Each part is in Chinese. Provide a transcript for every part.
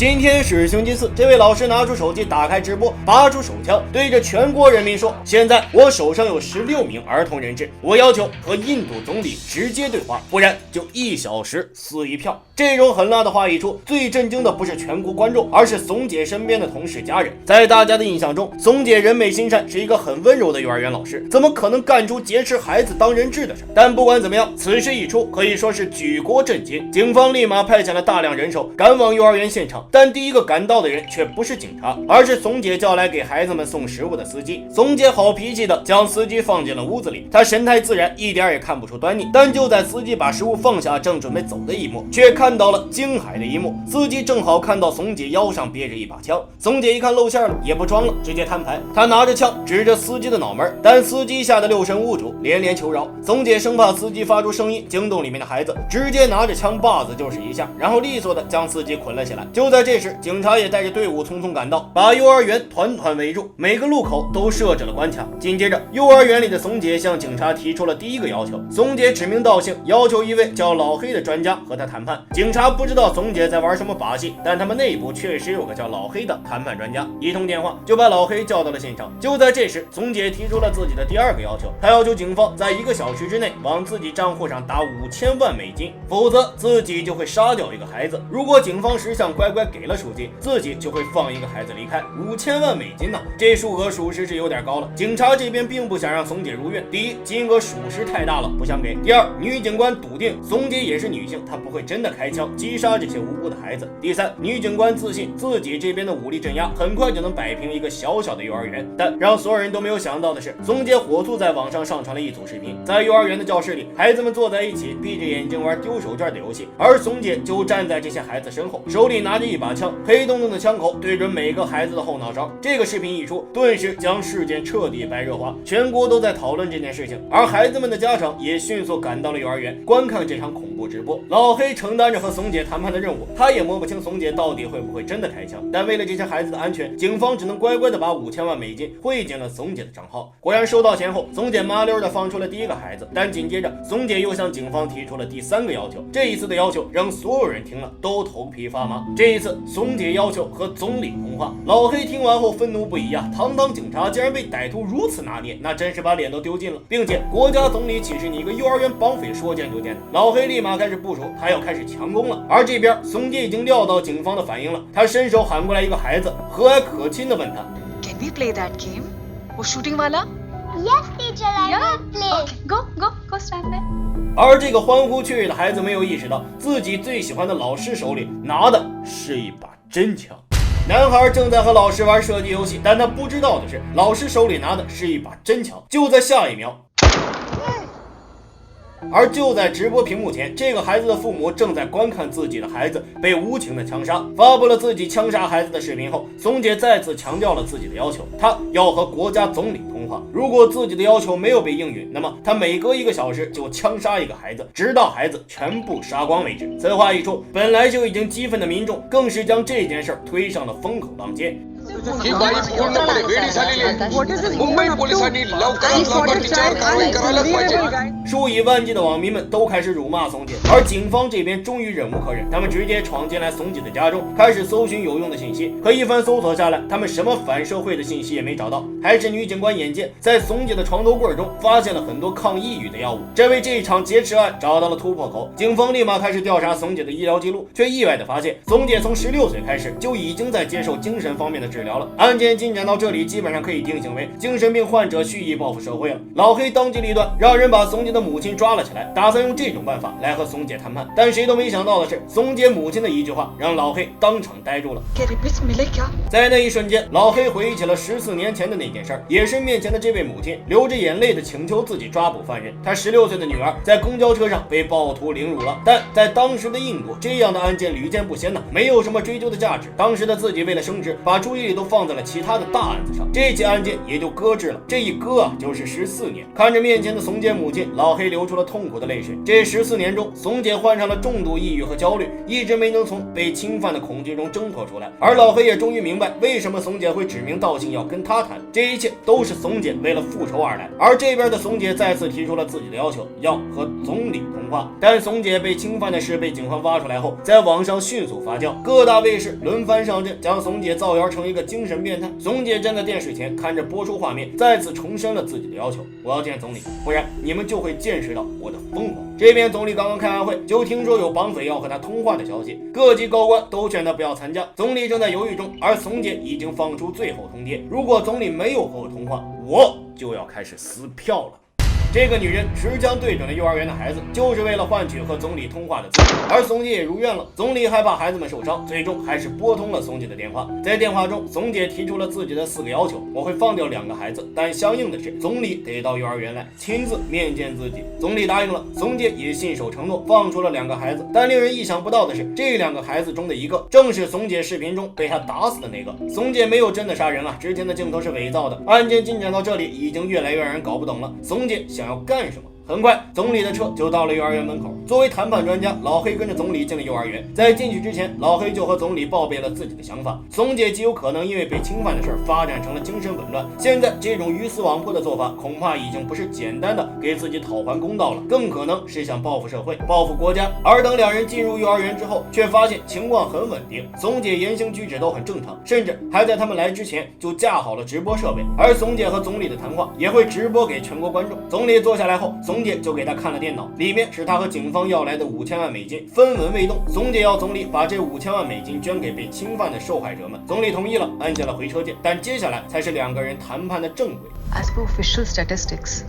今天是星期四，这位老师拿出手机，打开直播，拔出手枪，对着全国人民说：“现在我手上有16名儿童人质，我要求和印度总理直接对话，不然就1小时撕一票。”这种狠辣的话一出，最震惊的不是全国观众，而是怂姐身边的同事家人。在大家的印象中，怂姐人美心善，是一个很温柔的幼儿园老师，怎么可能干出劫持孩子当人质的事？但不管怎么样，此事一出，可以说是举国震惊。警方立马派遣了大量人手赶往幼儿园现场，但第一个赶到的人却不是警察，而是怂姐叫来给孩子们送食物的司机。怂姐好脾气的将司机放进了屋子里，她神态自然，一点也看不出端倪。但就在司机把食物放下，正准备走的一幕，却看到了惊骇的一幕。司机正好看到怂姐腰上别着一把枪，怂姐一看露馅了，也不装了，直接摊牌。她拿着枪指着司机的脑门，但司机吓得六神无主，连连求饶。怂姐生怕司机发出声音惊动里面的孩子，直接拿着枪把子就是一下，然后利索的将司机捆了起来。就在这时，警察也带着队伍匆匆赶到，把幼儿园团团围住，每个路口都设置了关卡。紧接着，幼儿园里的怂姐向警察提出了第一个要求，怂姐指名道姓要求一位叫老黑的专家和他谈判。警察不知道怂姐在玩什么把戏，但他们内部确实有个叫老黑的谈判专家，一通电话就把老黑叫到了现场。就在这时，怂姐提出了自己的第二个要求，她要求警方在1个小时之内往自己账户上打5000万美金，否则自己就会杀掉一个孩子。如果警方识相乖乖给了赎金，自己就会放一个孩子离开。5000万美金呢，这数额属实是有点高了。警察这边并不想让怂姐如愿，第一，金额属实太大了，不想给；第二，女警官笃定怂姐也是女性，她不会真的开枪击杀这些无辜的孩子；第三，女警官自信自己这边的武力镇压很快就能摆平一个小小的幼儿园。但让所有人都没有想到的是，怂姐火速在网上上传了一组视频，在幼儿园的教室里，孩子们坐在一起闭着眼睛玩丢手绢的游戏，而怂姐就站在这些孩子身后，手里拿着一把枪，黑洞洞的枪口对准每个孩子的后脑勺。这个视频一出，顿时将事件彻底白热化，全国都在讨论这件事情，而孩子们的家长也迅速赶到了幼儿园观看这场恐怖直播。老黑承担着和怂姐谈判的任务，他也摸不清怂姐到底会不会真的开枪，但为了这些孩子的安全，警方只能乖乖的把5000万美金汇进了怂姐的账号。果然收到钱后，怂姐麻溜的放出了第一个孩子，但紧接着怂姐又向警方提出了第3个要求。这一次的要求让所有人听了都头皮发麻。这一次怂姐要求和总理通话，老黑听完后愤怒不已啊！堂堂警察竟然被歹徒如此拿捏，那真是把脸都丢尽了，并且国家总理岂是你一个幼儿园绑匪说见就见的？老黑立马开始部署，他要开始强攻了。而这边怂姐已经料到警方的反应了，他伸手喊过来一个孩子，和蔼可亲的问他 Can we play that game? वो shooting वाला? Yes, teacher, I Yeah. will play. Okay, go stand there. 而这个欢呼雀跃的孩子没有意识到，自己最喜欢的老师手里拿的是一把真枪。男孩正在和老师玩射击游戏，但他不知道的是，老师手里拿的是一把真枪。就在下一秒，而就在直播屏幕前，这个孩子的父母正在观看自己的孩子被无情的枪杀。发布了自己枪杀孩子的视频后，怂姐再次强调了自己的要求，她要和国家总理通话。如果自己的要求没有被应允，那么她每隔1个小时就枪杀一个孩子，直到孩子全部杀光为止。此话一出，本来就已经激愤的民众更是将这件事推上了风口浪尖。ही बाई पूर्णपणे वेळी झालेली आहे. मुंबई पोलिसांनी लवकरात लवकर तिच्यावर कारवाई करायलाच पाहिजे. 数以万计的网民们都开始辱骂怂姐，而警方这边终于忍无可忍，他们直接闯进来怂姐的家中，开始搜寻有用的信息。可一番搜索下来，他们什么反社会的信息也没找到，还是女警官眼尖，在怂姐的床头柜中发现了很多抗抑郁的药物，这为这一场劫持案找到了突破口。警方立马开始调查怂姐的医疗记录，却意外的发现，怂姐从16岁开始就已经在接受精神方面的治疗了。案件进展到这里，基本上可以定性为精神病患者蓄意报复社会了。老黑当机立断，让人把怂姐的母亲抓了起来，打算用这种办法来和怂姐谈判。但谁都没想到的是，怂姐母亲的一句话让老黑当场呆住了。在那一瞬间，老黑回忆起了14年前的那件事儿，也是面前的这位母亲流着眼泪的请求自己抓捕犯人。她16岁的女儿在公交车上被暴徒凌辱了，但在当时的印度，这样的案件屡见不鲜呢，没有什么追究的价值。当时的自己为了升职，把出力都放在了其他的大案子上，这起案件也就搁置了。这一搁啊，就是14年。看着面前的怂姐母亲，老黑流出了痛苦的泪水。这14年中，怂姐患上了重度抑郁和焦虑，一直没能从被侵犯的恐惧中挣脱出来。而老黑也终于明白，为什么怂姐会指名道姓要跟他谈，这一切都是怂姐为了复仇而来。而这边的怂姐再次提出了自己的要求，要和总理通话。但怂姐被侵犯的事被警方挖出来后，在网上迅速发酵，各大卫视轮番上阵，将怂姐造谣成一个精神变态。怂姐站在电视前看着播出画面，再次重申了自己的要求：我要见总理，不然你们就会见识到我的疯狂。这边总理刚刚开完会，就听说有绑匪要和他通话的消息，各级高官都劝他不要参加。总理正在犹豫中，而怂姐已经放出最后通牒：如果总理没有和我通话，我就要开始撕票了。这个女人持枪对准了幼儿园的孩子，就是为了换取和总理通话的资格。而怂姐也如愿了，总理害怕孩子们受伤，最终还是拨通了怂姐的电话。在电话中，怂姐提出了自己的4个要求：我会放掉2个孩子，但相应的是，总理得到幼儿园来亲自面见自己。总理答应了，怂姐也信守承诺，放出了2个孩子。但令人意想不到的是，这2个孩子中的一个正是怂姐视频中被他打死的那个。怂姐没有真的杀人啊，之前的镜头是伪造的。案件进展到这里，已经越来越让人搞不懂了，怂姐想要干什么？很快，总理的车就到了幼儿园门口。作为谈判专家，老黑跟着总理进了幼儿园。在进去之前，老黑就和总理报备了自己的想法。怂姐极有可能因为被侵犯的事发展成了精神紊乱。现在这种鱼死网破的做法，恐怕已经不是简单的给自己讨还公道了，更可能是想报复社会、报复国家。而等2人进入幼儿园之后，却发现情况很稳定，怂姐言行举止都很正常，甚至还在他们来之前就架好了直播设备。而怂姐和总理的谈话也会直播给全国观众。总理坐下来后，怂姐就给他看了电脑，里面是他和警方要来的5000万美金，分文未动。怂姐要总理把这5000万美金捐给被侵犯的受害者们，总理同意了，按下了回车键。但接下来才是2个人谈判的正轨。 As per official statistics,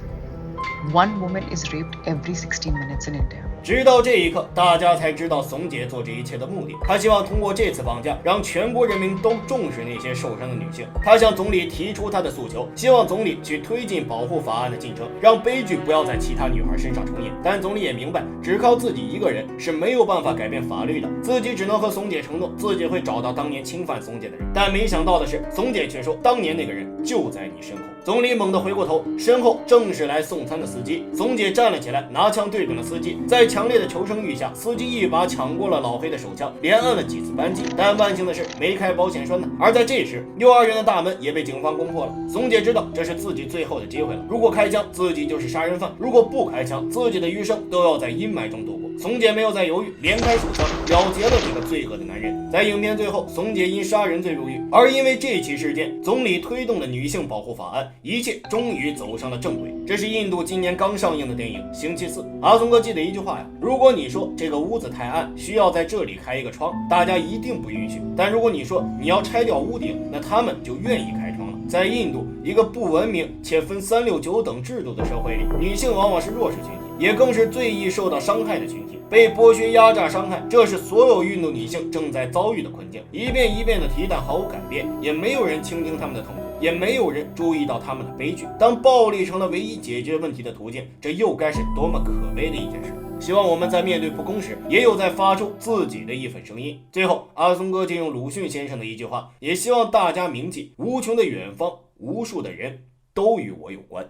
one woman is raped every 16 minutes in India. 直到这一刻，大家才知道怂姐做这一切的目的。她希望通过这次绑架，让全国人民都重视那些受伤的女性。她向总理提出她的诉求，希望总理去推进保护法案的进程，让悲剧不要在其他女孩身上重演。但总理也明白，只靠自己一个人是没有办法改变法律的，自己只能和怂姐承诺，自己会找到当年侵犯怂姐的人。但没想到的是，怂姐却说，当年那个人就在你身后。总理猛地回过头，身后正是来送餐的司机。怂姐站了起来，拿枪对准了司机，在强烈的求生欲下，司机一把抢过了老黑的手枪，连按了几次扳机，但万幸的是没开保险栓呢。而在这时，幼儿园的大门也被警方攻破了。怂姐知道这是自己最后的机会了，如果开枪，自己就是杀人犯；如果不开枪，自己的余生都要在阴霾中度过。怂姐没有再犹豫，连开数枪，了结了这个罪恶的男人。在影片最后，怂姐因杀人罪入狱，而因为这起事件，总理推动的女性保护法案，一切终于走上了正轨。这是印度今年刚上映的电影《星期四》。阿松哥记得一句话呀，如果你说这个屋子太暗，需要在这里开一个窗，大家一定不允许；但如果你说你要拆掉屋顶，那他们就愿意开窗了。在印度，一个不文明且分3、6、9等制度的社会里，女性往往是弱势群体，也更是最易受到伤害的群体，被剥削、压榨、伤害，这是所有印度女性正在遭遇的困境。一遍一遍的提，但毫无改变，也没有人倾听他们的痛苦，也没有人注意到他们的悲剧。当暴力成了唯一解决问题的途径，这又该是多么可悲的一件事。希望我们在面对不公时，也有在发出自己的一份声音。最后，阿松哥借用鲁迅先生的一句话，也希望大家铭记：无穷的远方，无数的人都与我有关。